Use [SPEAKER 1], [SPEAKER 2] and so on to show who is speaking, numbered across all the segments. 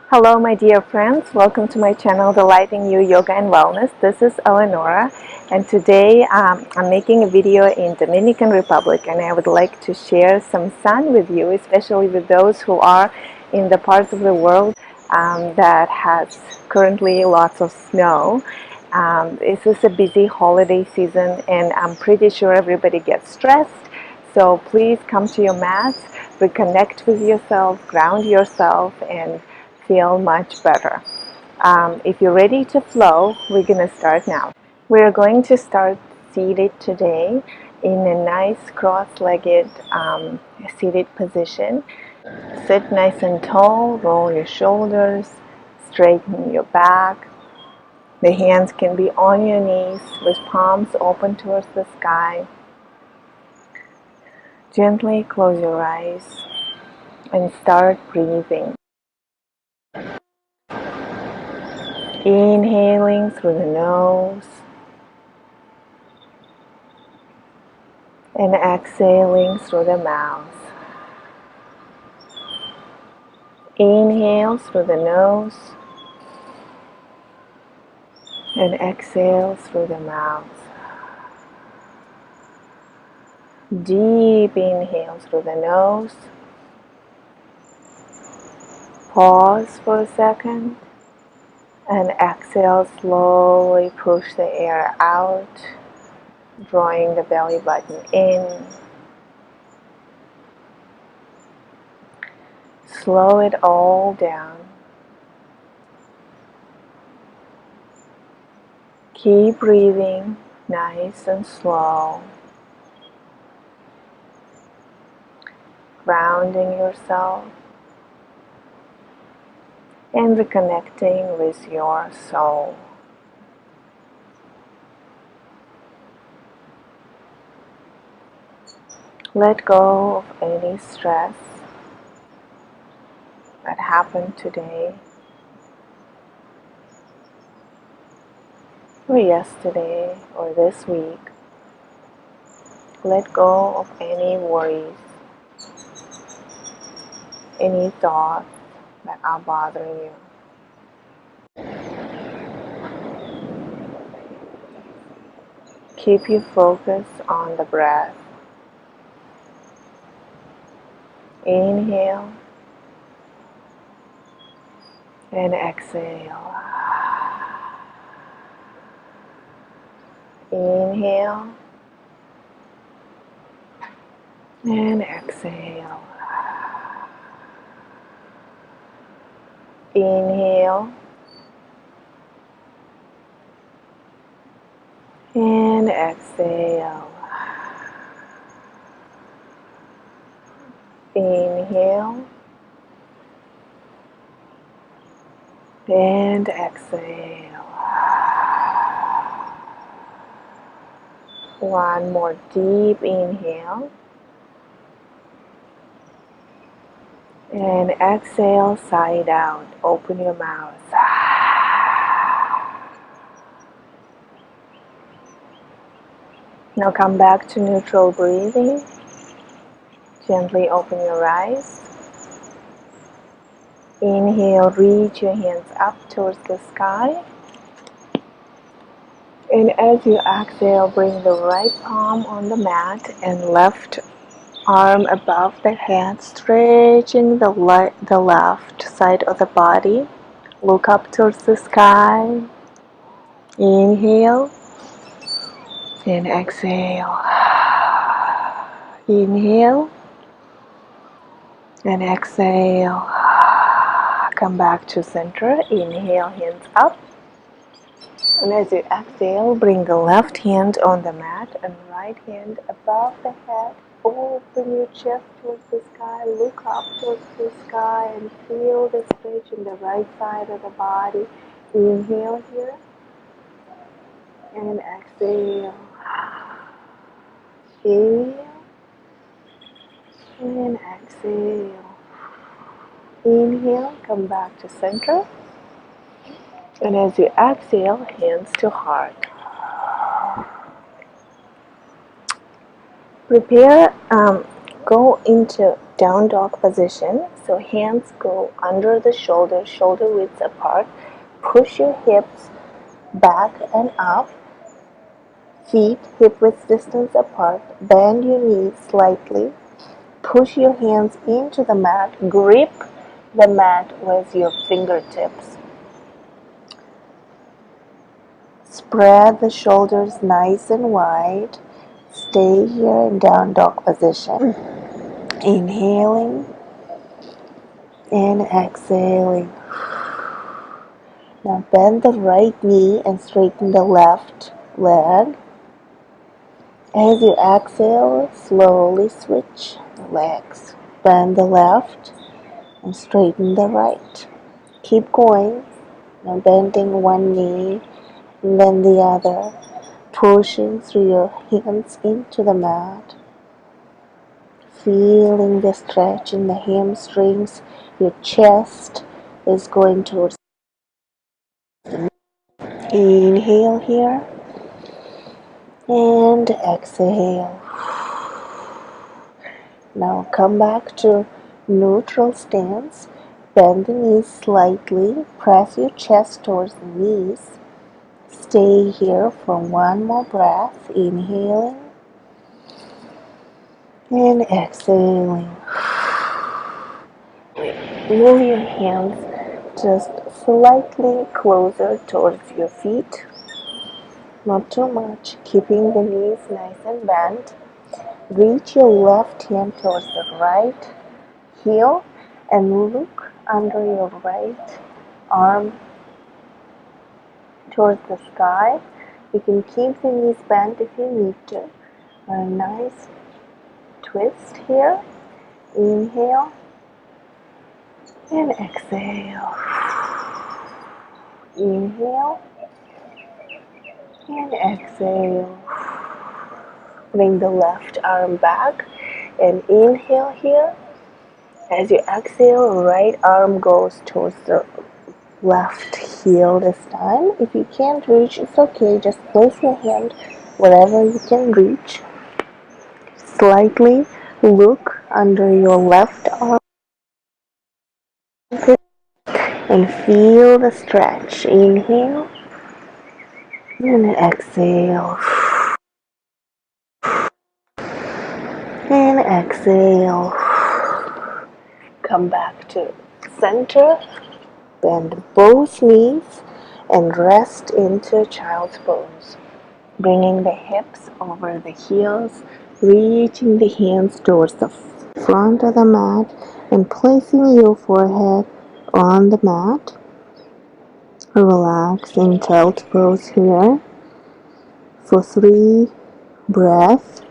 [SPEAKER 1] Hello my dear friends, welcome to my channel Delighting You Yoga and Wellness. This is Eleonora and today I'm making a video in Dominican Republic and I would like to share some sun with you, especially with those who are in the parts of the world that has currently lots of snow. This is a busy holiday season and I'm pretty sure everybody gets stressed. So please come to your mats, reconnect with yourself, ground yourself, and feel much better. If you're ready to flow, we're going to start now. We're going to start seated today in a nice cross-legged seated position. Sit nice and tall, roll your shoulders, straighten your back. The hands can be on your knees with palms open towards the sky. Gently close your eyes and start breathing. Inhaling through the nose and exhaling through the mouth. Inhale through the nose and exhale through the mouth. Deep inhale through the nose. Pause for a second and exhale, slowly push the air out, drawing the belly button in. Slow it all down. Keep breathing nice and slow. Grounding yourself and reconnecting with your soul. Let go of any stress that happened today or yesterday or this week. Let go of any worries, any thoughts that are bothering you. Keep your focus on the breath. Inhale and exhale. Inhale and exhale. Inhale and exhale. Inhale and exhale. One more deep inhale. And exhale, side out. Open your mouth. Now come back to neutral breathing. Gently open your eyes. Inhale, reach your hands up towards the sky. And as you exhale, bring the right palm on the mat and left arm above the head, stretching the left side of the body. Look up towards the sky. Inhale and exhale. Inhale and exhale. Come back to center. Inhale, hands up. And as you exhale, bring the left hand on the mat and right hand above the head. Open your chest towards the sky. Look up towards the sky and feel the stretch in the right side of the body. Inhale here and exhale. Inhale and exhale. Inhale, come back to center. And as you exhale, hands to heart. Prepare, go into down dog position. So hands go under the shoulder, shoulder width apart. Push your hips back and up. Feet hip width distance apart. Bend your knees slightly. Push your hands into the mat. Grip the mat with your fingertips. Spread the shoulders nice and wide. Stay here in down dog position. Inhaling and exhaling. Now bend the right knee and straighten the left leg. As you exhale, slowly switch the legs. Bend the left and straighten the right. Keep going. Now bending one knee and then the other. Pushing through your hands into the mat. Feeling the stretch in the hamstrings. Your chest is going towards. Inhale here and exhale. Now come back to neutral stance. Bend the knees slightly. Press your chest towards the knees. Stay here for one more breath. Inhaling and exhaling. Move your hands just slightly closer towards your feet. Not too much. Keeping the knees nice and bent. Reach your left hand towards the right heel and look under your right arm towards the sky. You can keep the knees bent if you need to. A nice twist here. Inhale and exhale. Inhale and exhale. Bring the left arm back and inhale here. As you exhale, right arm goes towards the left heel this time. If you can't reach, it's okay. Just place your hand wherever you can reach. Slightly look under your left arm and feel the stretch. Inhale and exhale. And exhale. Come back to center. Bend both knees and rest into child's pose. Bringing the hips over the heels, reaching the hands towards the front of the mat and placing your forehead on the mat. Relax in child's pose here for 3 breaths.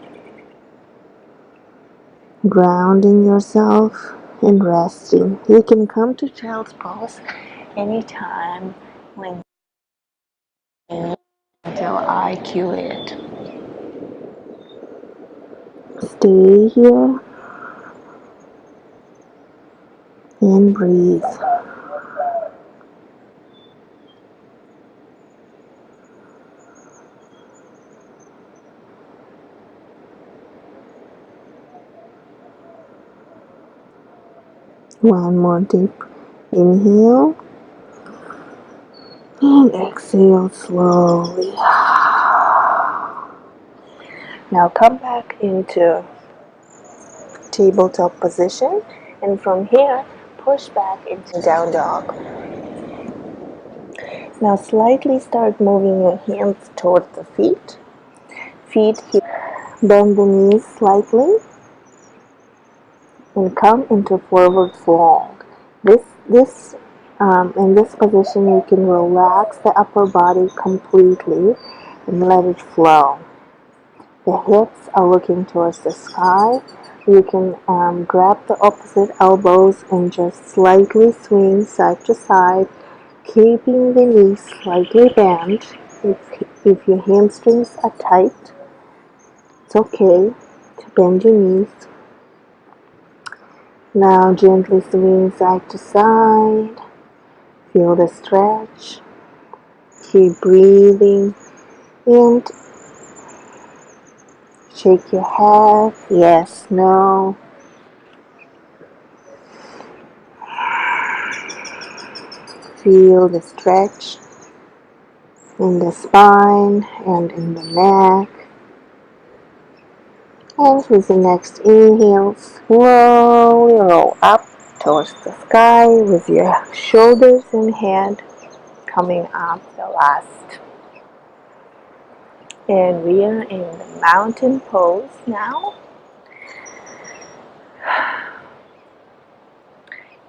[SPEAKER 1] Grounding yourself and resting. You can come to child's pose anytime when until I cue it. Stay here and breathe. One more deep inhale and exhale slowly. Now come back into tabletop position and from here push back into down dog. Now slightly start moving your hands towards the feet. Bend the knees slightly and come into forward fold. In this position, you can relax the upper body completely and let it flow. The hips are looking towards the sky. You can grab the opposite elbows and just slightly swing side to side, keeping the knees slightly bent. If your hamstrings are tight, it's okay to bend your knees. Now gently swing side to side. Feel the stretch. Keep breathing and shake your head. Yes, no. feel the stretch in the spine and in the neck. And with the next inhale, slowly roll up towards the sky with your shoulders and head coming up the last. And we are in the mountain pose now.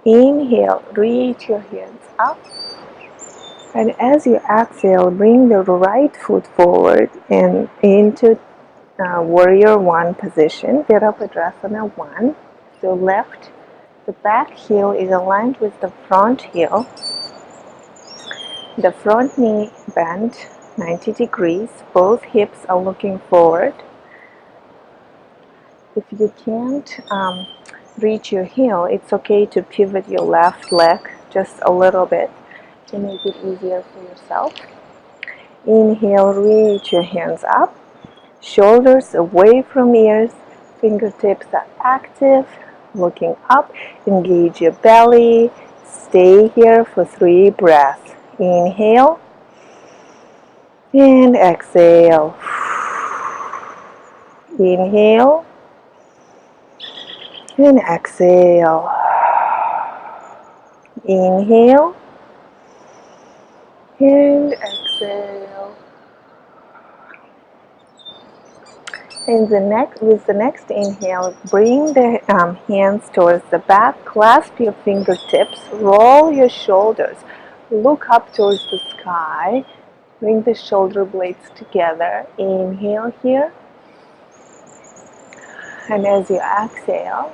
[SPEAKER 1] Inhale, reach your hands up. And as you exhale, bring the right foot forward and into warrior one position, Virabhadrasana 1. So left, the back heel is aligned with the front heel. The front knee bent 90 degrees. Both hips are looking forward. If you can't reach your heel, it's okay to pivot your left leg just a little bit to make it easier for yourself. Inhale, reach your hands up. Shoulders away from ears, fingertips are active, looking up, engage your belly, stay here for 3 breaths. Inhale and exhale. Inhale and exhale. Inhale and exhale. And with the next inhale, bring the hands towards the back, clasp your fingertips, roll your shoulders, look up towards the sky, bring the shoulder blades together. Inhale here, and as you exhale,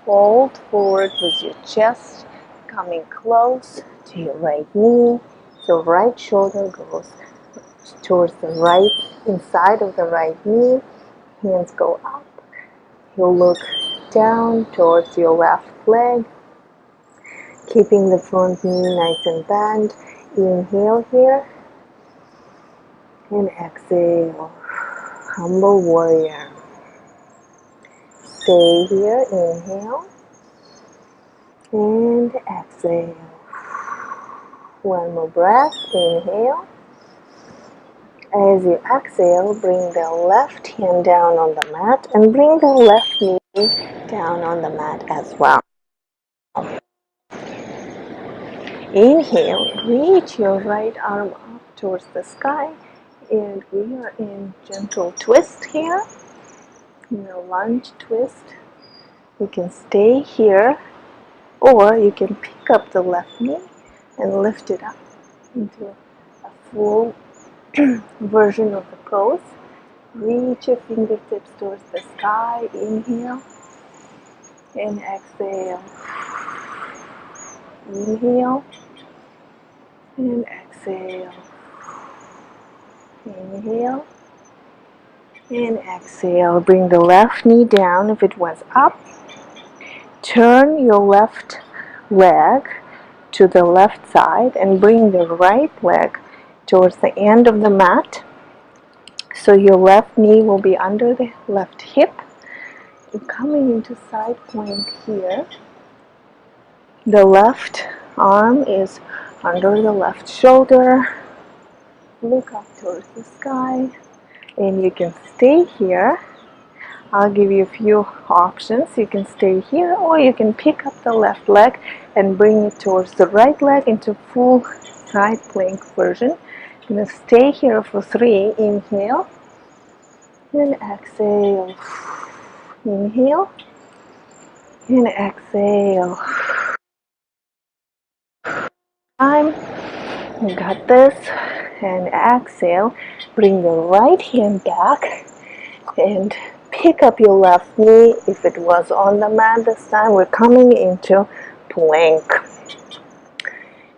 [SPEAKER 1] fold forward with your chest coming close to your right knee. So right shoulder goes towards the right, inside of the right knee. Hands go up. You'll look down towards your left leg, keeping the front knee nice and bent. Inhale here and exhale. Humble warrior. Stay here. Inhale and exhale. One more breath. Inhale. As you exhale, bring the left hand down on the mat and bring the left knee down on the mat as well. Inhale, reach your right arm up towards the sky, and we are in gentle twist here, in a lunge twist. You can stay here, or you can pick up the left knee and lift it up into a full version of the pose. Reach your fingertips towards the sky. Inhale and exhale. Inhale and exhale. Inhale and exhale. Bring the left knee down if it was up. Turn your left leg to the left side and bring the right leg towards the end of the mat. So your left knee will be under the left hip. You're coming into side plank here. The left arm is under the left shoulder. Look up towards the sky, and you can stay here. I'll give you a few options. You can stay here, or you can pick up the left leg and bring it towards the right leg into full side plank version. You're going to stay here for 3. Inhale and exhale. Inhale and exhale. You got this. And exhale. Bring the right hand back and pick up your left knee. If it was on the mat this time, we're coming into plank.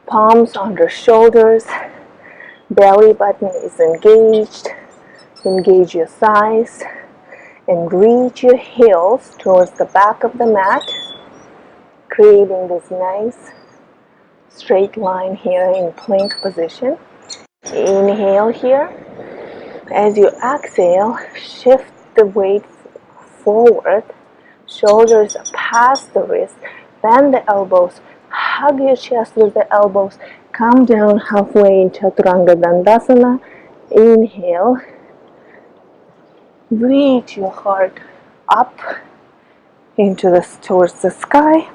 [SPEAKER 1] Palms under shoulders. Belly button is engaged. Engage your thighs and reach your heels towards the back of the mat, creating this nice straight line here in plank position. Inhale here. As you exhale, shift the weight forward. Shoulders past the wrist. Bend the elbows. Hug your chest with the elbows. Come down halfway in Chaturanga Dandasana. Inhale. Reach your heart up towards the sky.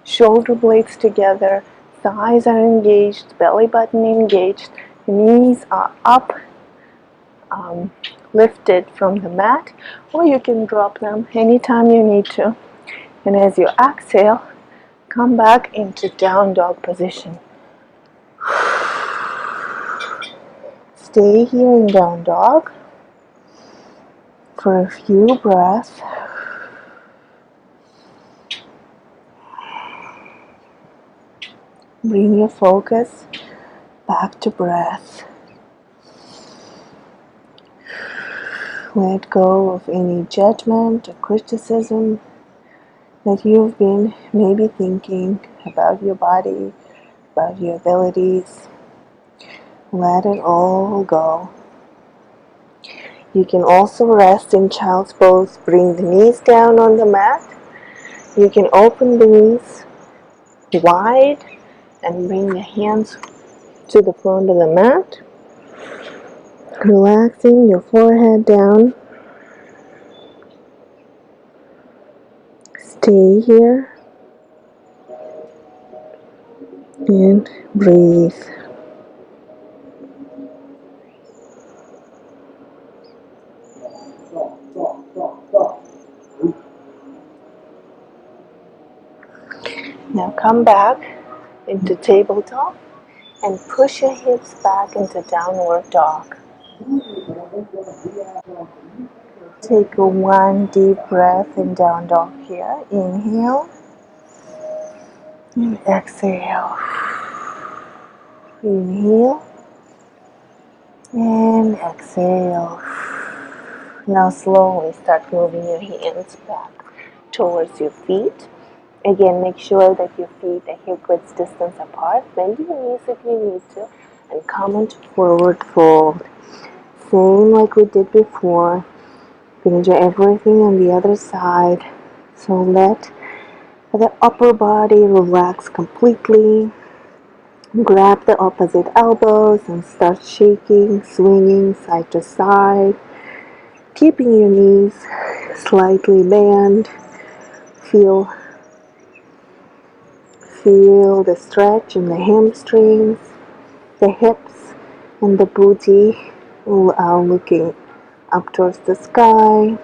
[SPEAKER 1] Shoulder blades together. Thighs are engaged. Belly button engaged. Knees are up. Lifted from the mat, or you can drop them anytime you need to. And as you exhale, come back into down dog position. Stay here in down dog for a few breaths. Bring your focus back to breath. Let go of any judgment or criticism that you've been maybe thinking about your body, about your abilities. Let it all go. You can also rest in child's pose. Bring the knees down on the mat. You can open the knees wide and bring the hands to the front of the mat. Relaxing your forehead down. Stay here and breathe. Now come back into tabletop and push your hips back into downward dog. Take one deep breath in down dog here. Inhale and exhale. Inhale and exhale. Now slowly start moving your hands back towards your feet. Again, make sure that your feet are hip width distance apart. Bend your knees if you need to and come into forward fold. Same like we did before. Gonna do everything on the other side. So let the upper body relax completely. Grab the opposite elbows and start shaking, swinging side to side. Keeping your knees slightly bent. Feel the stretch in the hamstrings, the hips, and the booty are looking up towards the sky.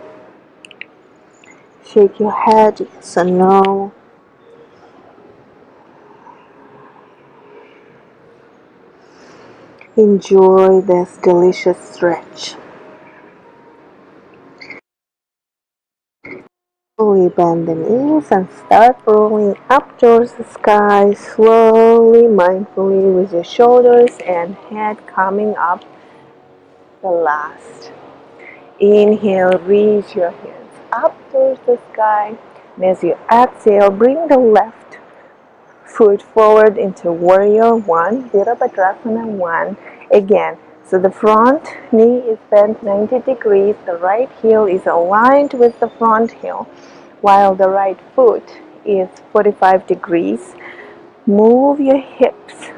[SPEAKER 1] Shake your head, yes or no. Enjoy this delicious stretch. Slowly bend the knees and start rolling up towards the sky, slowly, mindfully with your shoulders and head coming up the last. Inhale, reach your hands up towards the sky. And as you exhale, bring the left foot forward into Warrior 1, Virabhadrasana 1. Again, so the front knee is bent 90 degrees, the right heel is aligned with the front heel, while the right foot is 45 degrees. Move your hips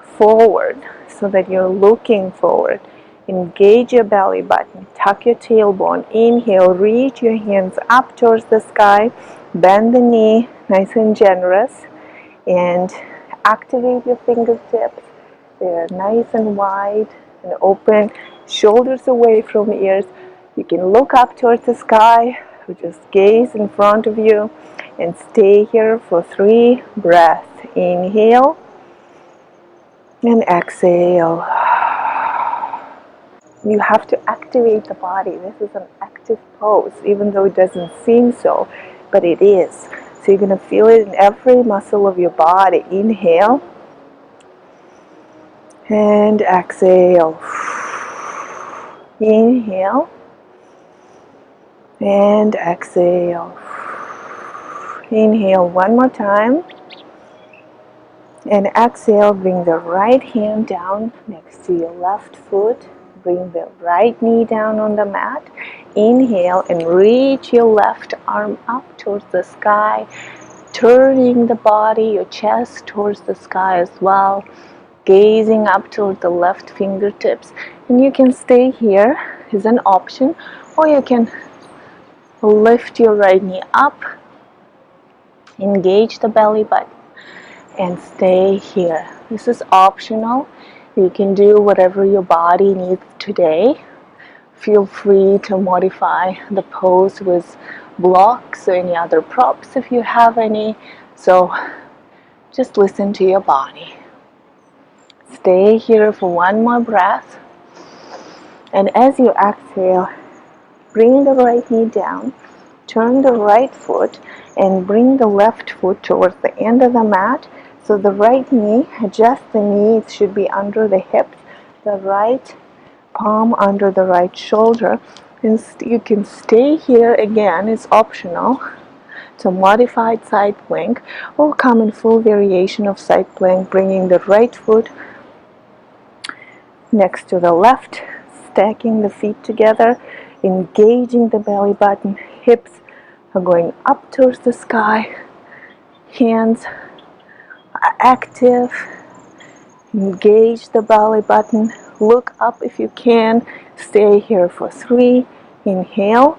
[SPEAKER 1] forward so that you're looking forward. Engage your belly button, tuck your tailbone. Inhale, reach your hands up towards the sky, bend the knee nice and generous, and activate your fingertips. They're nice and wide and open, shoulders away from ears. You can look up towards the sky or just gaze in front of you and stay here for 3 breaths. Inhale and exhale. You have to activate the body. This is an active pose, even though it doesn't seem so, but it is. So you're going to feel it in every muscle of your body. Inhale and exhale. Inhale and exhale. Inhale one more time. And exhale, bring the right hand down next to your left foot. Bring the right knee down on the mat. Inhale and reach your left arm up towards the sky. turning the body, your chest towards the sky as well, gazing up toward the left fingertips. And you can stay here is an option, or you can lift your right knee up, engage the belly button, and stay here. This is optional. You can do whatever your body needs today. Feel free to modify the pose with blocks or any other props if you have any. So just listen to your body. Stay here for one more breath. And as you exhale, bring the right knee down, turn the right foot, and bring the left foot towards the end of the mat. So the right knee, adjust the knee, it should be under the hips, the right palm under the right shoulder. And you can stay here again, it's optional, to modified side plank, or come in full variation of side plank, bringing the right foot next to the left, stacking the feet together, engaging the belly button, hips are going up towards the sky, hands are active, engage the belly button, look up if you can, stay here for 3, inhale,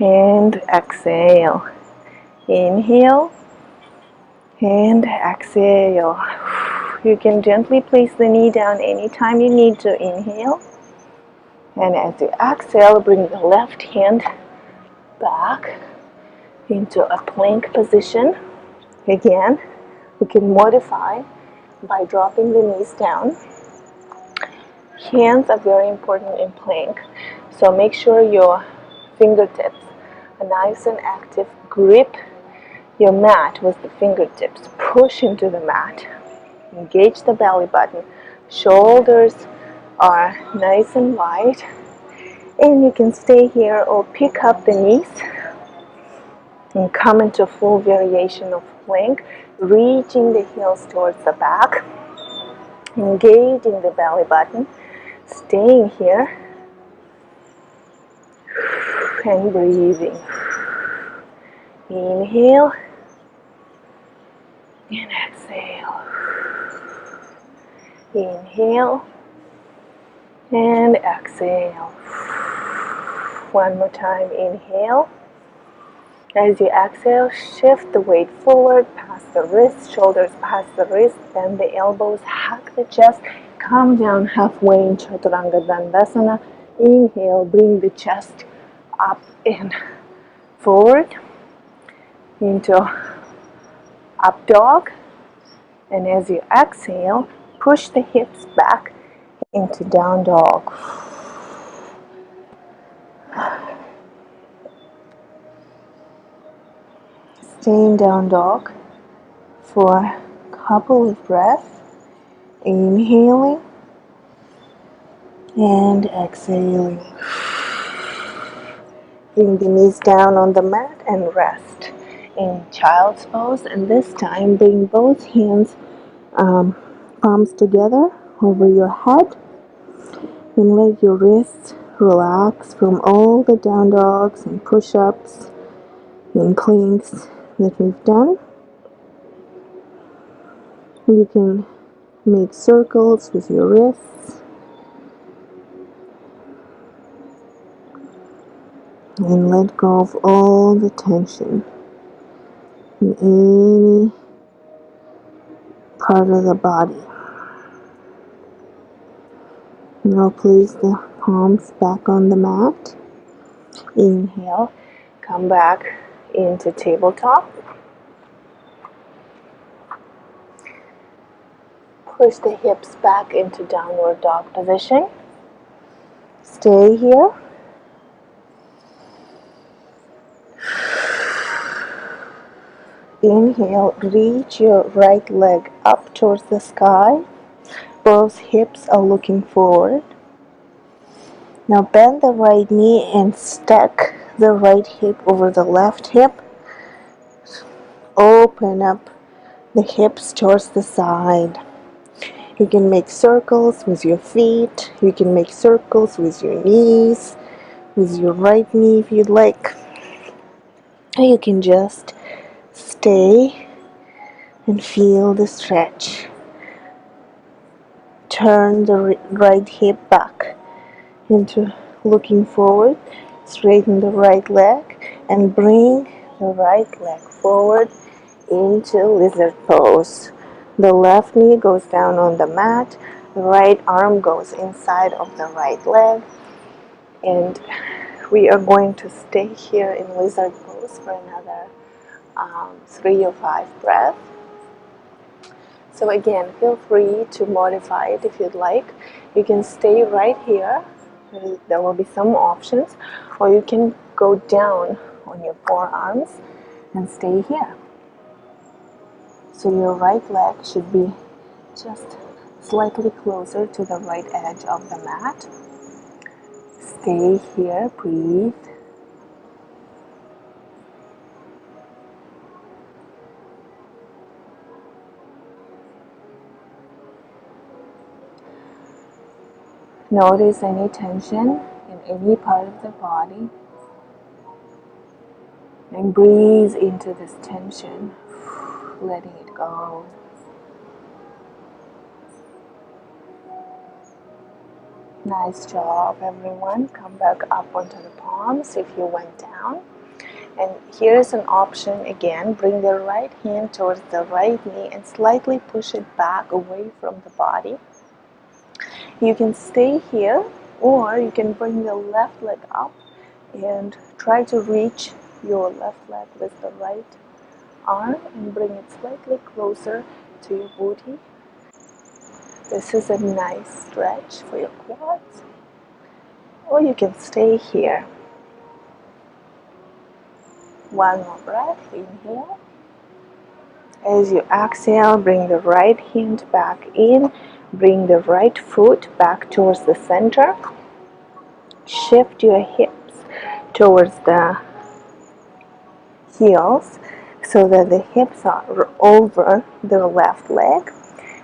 [SPEAKER 1] and exhale, inhale, and exhale. You can gently place the knee down anytime you need to. Inhale, and as you exhale, bring the left hand back into a plank position. Again, we can modify by dropping the knees down. Hands are very important in plank, so make sure your fingertips are nice and active. Grip your mat with the fingertips, push into the mat, engage the belly button, shoulders are nice and wide, and you can stay here or pick up the knees and come into full variation of plank, reaching the heels towards the back, engaging the belly button, staying here, and breathing. Inhale and exhale. Inhale and exhale. One more time, inhale. As you exhale, shift the weight forward, past the wrist, shoulders past the wrist, bend the elbows, hug the chest, come down halfway in Chaturanga Dandasana. Inhale, bring the chest up and forward into up dog. And as you exhale, push the hips back into down dog. Stay in down dog for a couple of breaths, inhaling and exhaling. Bring the knees down on the mat and rest in child's pose, and this time bring both hands palms together over your head and let your wrists relax from all the down dogs and push-ups and planks that we've done. You can make circles with your wrists and let go of all the tension in any part of the body. Now place the palms back on the mat. Inhale, come back into tabletop. Push the hips back into downward dog position. Stay here. Inhale, reach your right leg up towards the sky. Both hips are looking forward. Now bend the right knee and stack the right hip over the left hip. Open up the hips towards the side. You can make circles with your feet. You can make circles with your knees, with your right knee if you'd like. Or you can just Stay and feel the stretch. Turn the right hip back into looking forward. Straighten the right leg and bring the right leg forward into lizard pose. The left knee goes down on the mat. The right arm goes inside of the right leg. And we are going to stay here in lizard pose for another 3 or 5 breaths. So again, feel free to modify it if you'd like. You can stay right here. There will be some options, or you can go down on your forearms and stay here. So your right leg should be just slightly closer to the right edge of the mat. Stay here, breathe. Notice any tension in any part of the body and breathe into this tension, letting it go. Nice job, everyone. Come back up onto the palms if you went down. And here's an option again. Bring the right hand towards the right knee and slightly push it back away from the body. You can stay here, or you can bring the left leg up and try to reach your left leg with the right arm and bring it slightly closer to your booty. This is a nice stretch for your quads. Or you can stay here. One more breath, inhale. As you exhale, bring the right hand back in. Bring the right foot back towards the center. Shift your hips towards the heels so that the hips are over the left leg.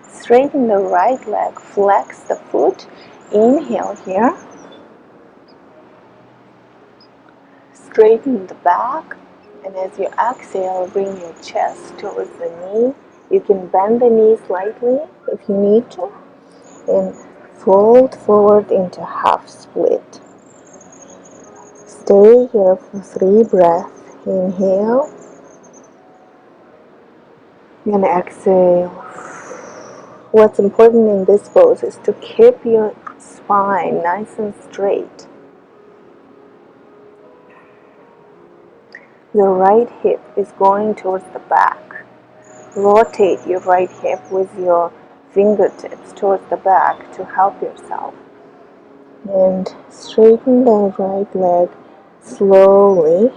[SPEAKER 1] Straighten the right leg, flex the foot. Inhale here. Straighten the back. And as you exhale, bring your chest towards the knee. You can bend the knee slightly if you need to. And fold forward into half split. Stay here for 3 breaths. Inhale. And exhale. What's important in this pose is to keep your spine nice and straight. The right hip is going towards the back. Rotate your right hip with your fingertips towards the back to help yourself. And straighten the right leg slowly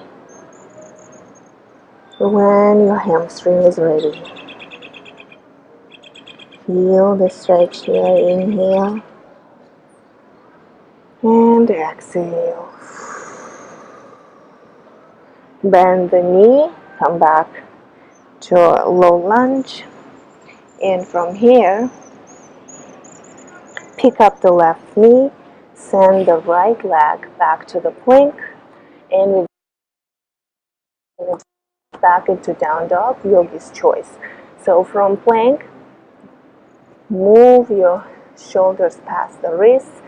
[SPEAKER 1] when your hamstring is ready. Feel the stretch here. Inhale and exhale. Bend the knee, come back to a low lunge, and from here, pick up the left knee, send the right leg back to the plank, and we back into down dog, yogi's choice. So from plank, move your shoulders past the wrists,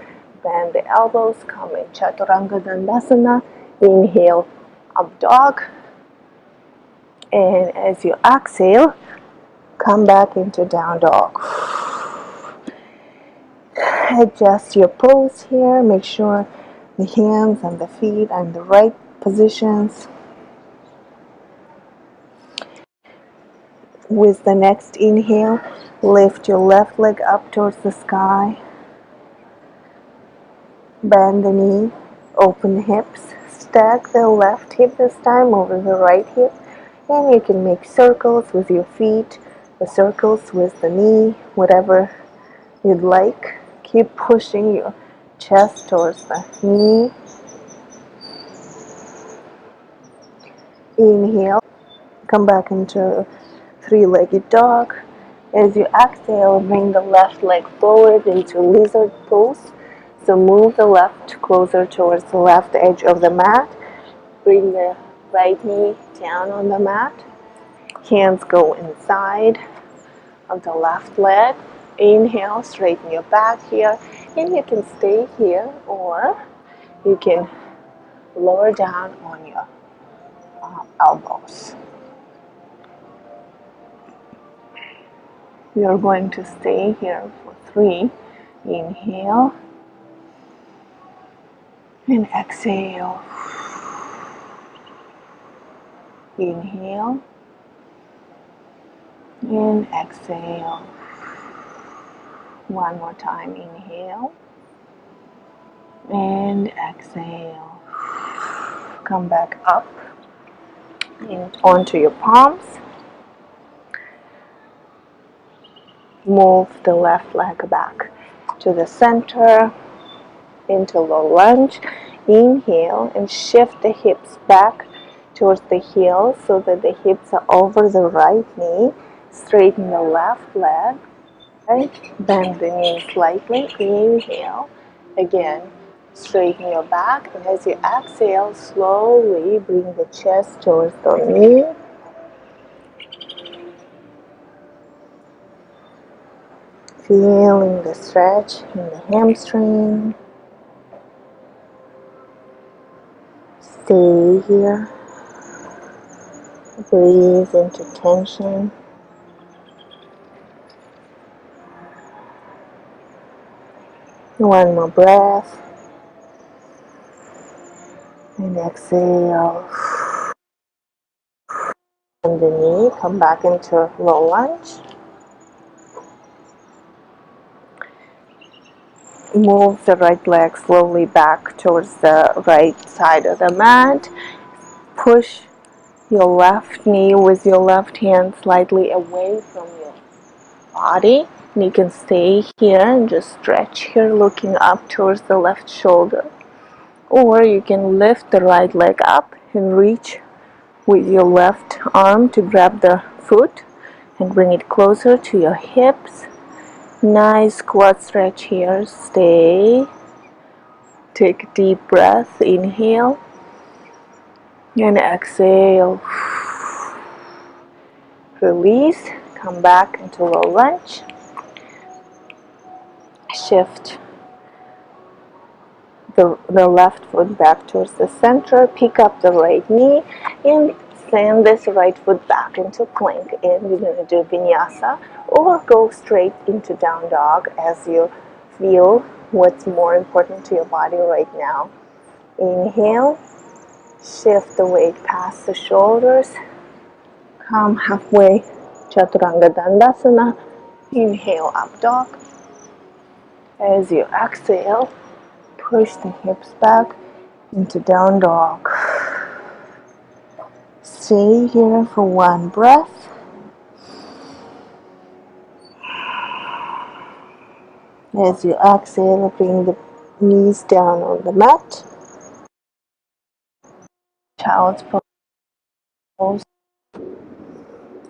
[SPEAKER 1] bend the elbows, come in Chaturanga Dandasana, inhale, up dog, and as you exhale, come back into down dog. Adjust your pose here, make sure the hands and the feet are in the right positions. With the next inhale, lift your left leg up towards the sky. Bend the knee, open the hips, stack the left hip this time over the right hip, and you can make circles with your feet, the circles with the knee, whatever you'd like. Keep pushing your chest towards the knee. Inhale, come back into 3-legged dog. As you exhale, bring the left leg forward into lizard pose. So move the left closer towards the left edge of the mat. Bring the right knee down on the mat. Hands go inside of the left leg. Inhale, straighten your back here, and you can stay here or you can lower down on your elbows. You're going to stay here for 3. Inhale and exhale. Inhale and exhale. One more time. Inhale and exhale. Come back up and onto your palms. Move the left leg back to the center into low lunge. Inhale and shift the hips back towards the heels so that the hips are over the right knee. Straighten the left leg. Right? Bend the knee slightly. Inhale. Again, straighten your back. And as you exhale, slowly bring the chest towards the knee. Feeling the stretch in the hamstring. Stay here. Breathe into tension. One more breath. And exhale. Bend the knee. Come back into low lunge. Move the right leg slowly back towards the right side of the mat. Push your left knee with your left hand slightly away from your body. And you can stay here and just stretch here, looking up towards the left shoulder. Or you can lift the right leg up and reach with your left arm to grab the foot and bring it closer to your hips. Nice quad stretch here. Stay. Take a deep breath. Inhale and exhale. Release. Come back into low lunge. Shift the left foot back towards the center. Pick up the right knee and send this right foot back into plank. And we're going to do vinyasa or go straight into down dog as you feel what's more important to your body right now. Inhale. Shift the weight past the shoulders. Come halfway. Chaturanga Dandasana. Inhale, up dog. As you exhale, push the hips back into down dog. Stay here for one breath. As you exhale, bring the knees down on the mat. Child's pose.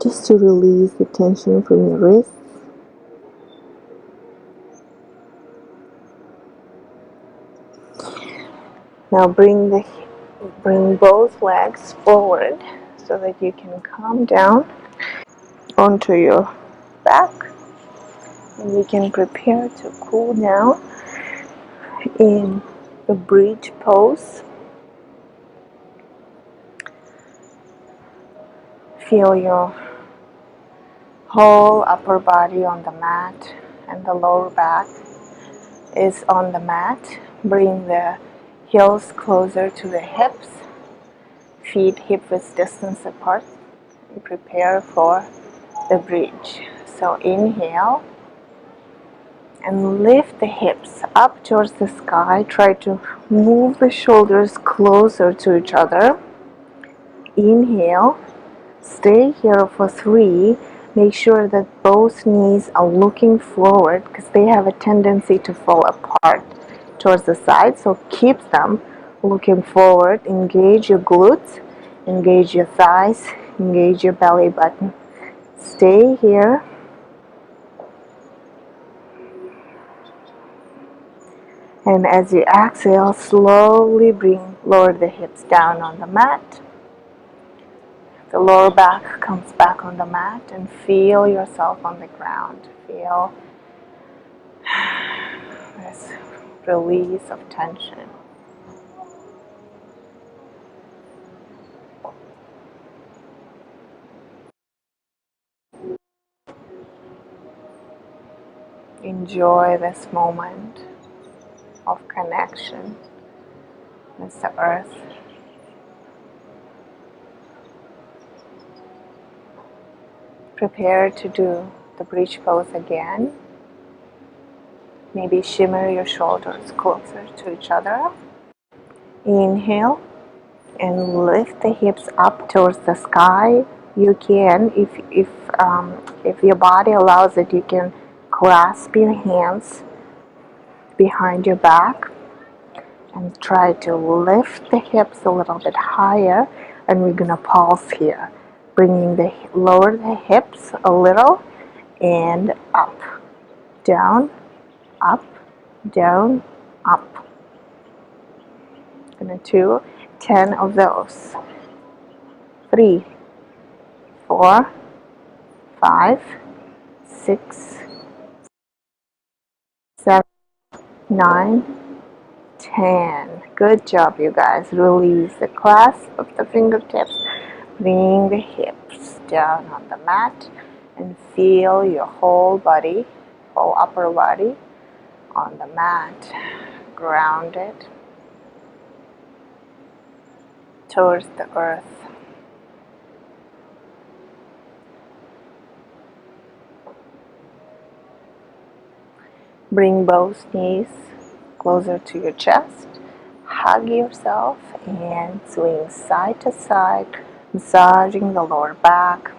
[SPEAKER 1] Just to release the tension from your wrists. Now bring both legs forward so that you can come down onto your back. And we can prepare to cool down in the bridge pose. Feel your whole upper body on the mat and the lower back is on the mat. Bring the heels closer to the hips, feet hip-width distance apart, and prepare for the bridge. So inhale and lift the hips up towards the sky. Try to move the shoulders closer to each other. Inhale. Stay here for 3. Make sure that both knees are looking forward because they have a tendency to fall apart towards the side. So keep them looking forward. Engage your glutes, engage your thighs, engage your belly button. Stay here. And as you exhale, slowly lower the hips down on the mat. The lower back comes back on the mat and feel yourself on the ground. Feel this release of tension. Enjoy this moment of connection with the earth. Prepare to do the bridge pose again. Maybe shimmer your shoulders closer to each other. Inhale and lift the hips up towards the sky. You can, if your body allows it, you can clasp your hands behind your back and try to lift the hips a little bit higher. And we're gonna pulse here, bringing lower the hips a little and up, down, up, down, up. Gonna do 10 of those. 3, 4, 5, 6, 7, 9, 10. Good job, you guys. Release the clasp of the fingertips. Bring the hips down on the mat and feel your whole body, whole upper body on the mat, grounded towards the earth. Bring both knees closer to your chest. Hug yourself and swing side to side, massaging the lower back.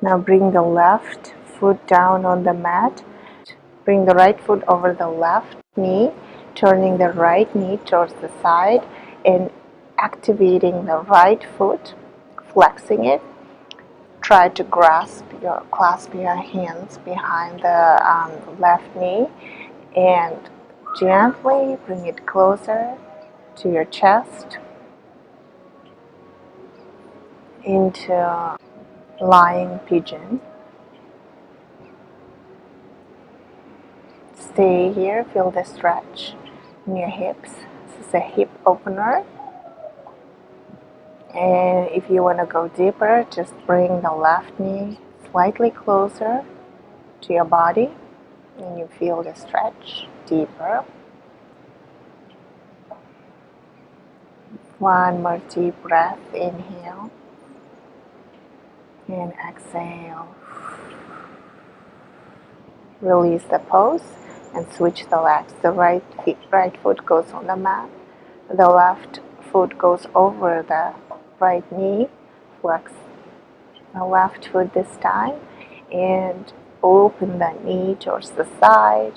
[SPEAKER 1] Now bring the left foot down on the mat. Bring the right foot over the left knee, turning the right knee towards the side and activating the right foot, flexing it. Try to clasp your hands behind the left knee and gently bring it closer to your chest into lying pigeon. Stay here, feel the stretch in your hips. This is a hip opener. And if you want to go deeper, just bring the left knee slightly closer to your body and you feel the stretch deeper. One more deep breath, inhale and exhale. Release the pose and switch the legs. The right foot goes on the mat. The left foot goes over the right knee. Flex the left foot this time and open the knee towards the side.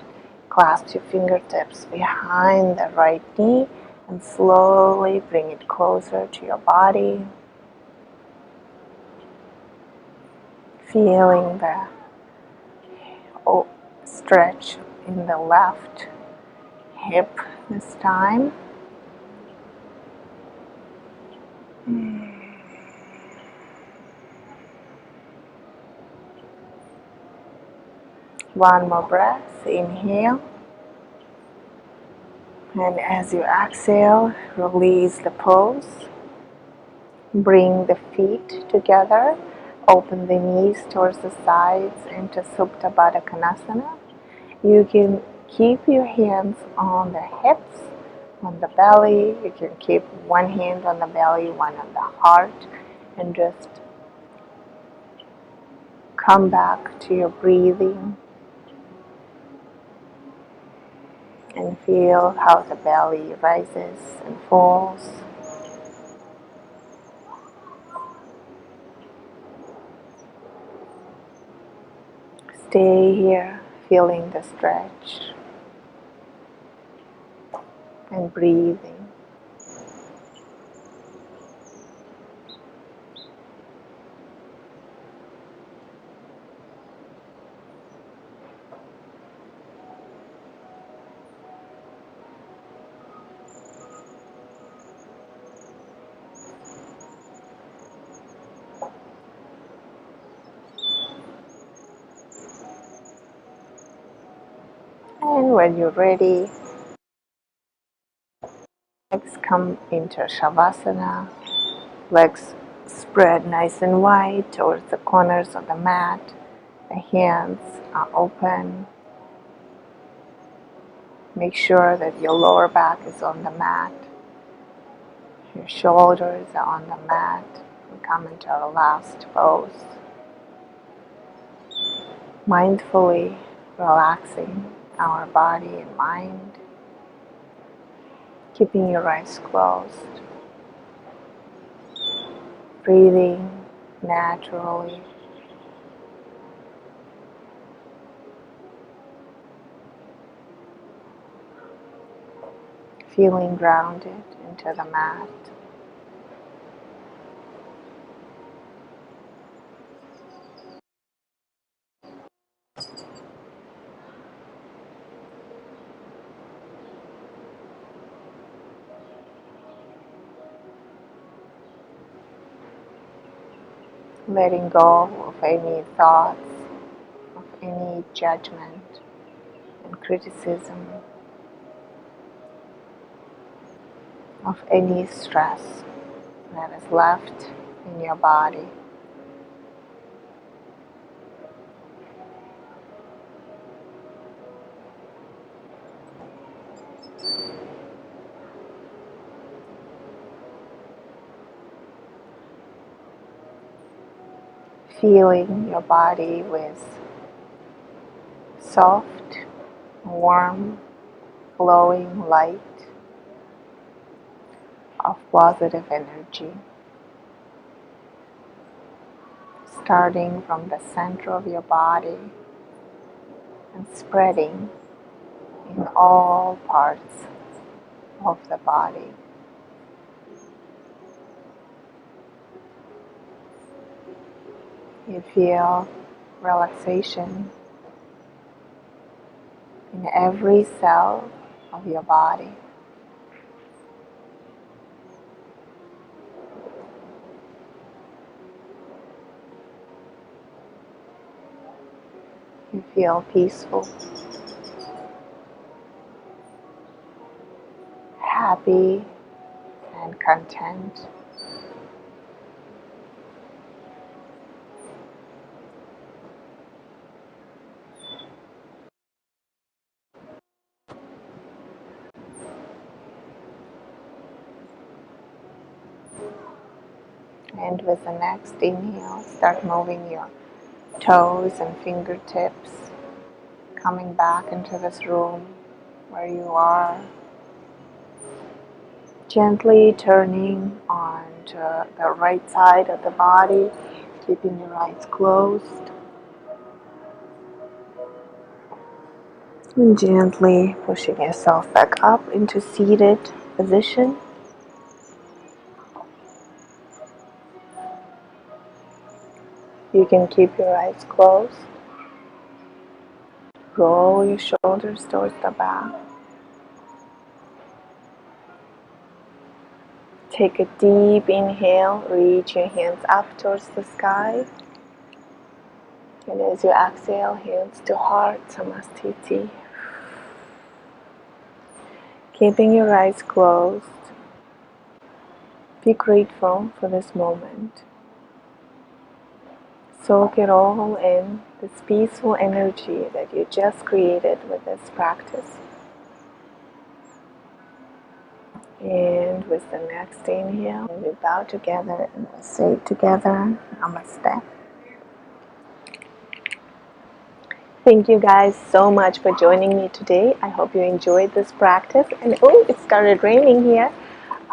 [SPEAKER 1] Clasp your fingertips behind the right knee and slowly bring it closer to your body. Feeling the stretch in the left hip this time. One more breath, inhale. And as you exhale, release the pose. Bring the feet together. Open the knees towards the sides into Supta Baddha Konasana. You can keep your hands on the hips, on the belly. You can keep one hand on the belly, one on the heart, and just come back to your breathing and feel how the belly rises and falls. Stay here, feeling the stretch and breathing. And when you're ready, legs come into Shavasana. Legs spread nice and wide towards the corners of the mat. The hands are open. Make sure that your lower back is on the mat. Your shoulders are on the mat. We come into our last pose. Mindfully relaxing our body and mind. Keeping your eyes closed. Breathing naturally. Feeling grounded into the mat. Letting go of any thoughts, of any judgment and criticism, of any stress that is left in your body. Feeling your body with soft, warm, glowing light of positive energy, starting from the center of your body and spreading in all parts of the body. You feel relaxation in every cell of your body. You feel peaceful, happy, and content. And with the next inhale, start moving your toes and fingertips, coming back into this room where you are. Gently turning onto the right side of the body, keeping your eyes closed. And gently pushing yourself back up into seated position. You can keep your eyes closed. Roll your shoulders towards the back. Take a deep inhale, reach your hands up towards the sky. And as you exhale, hands to heart, Samastiti. Keeping your eyes closed, be grateful for this moment. Soak it all in, this peaceful energy that you just created with this practice. And with the next inhale, we bow together and we say together, Namaste. Thank you guys so much for joining me today. I hope you enjoyed this practice. And oh, it started raining here.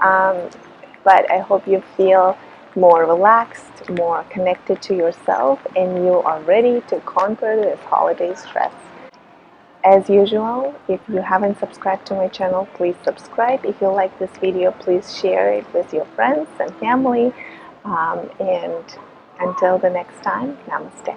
[SPEAKER 1] But I hope you feel more relaxed, more connected to yourself, and you are ready to conquer this holiday stress. As usual, if you haven't subscribed to my channel, please subscribe. If you like this video, please share it with your friends and family. And until the next time, namaste.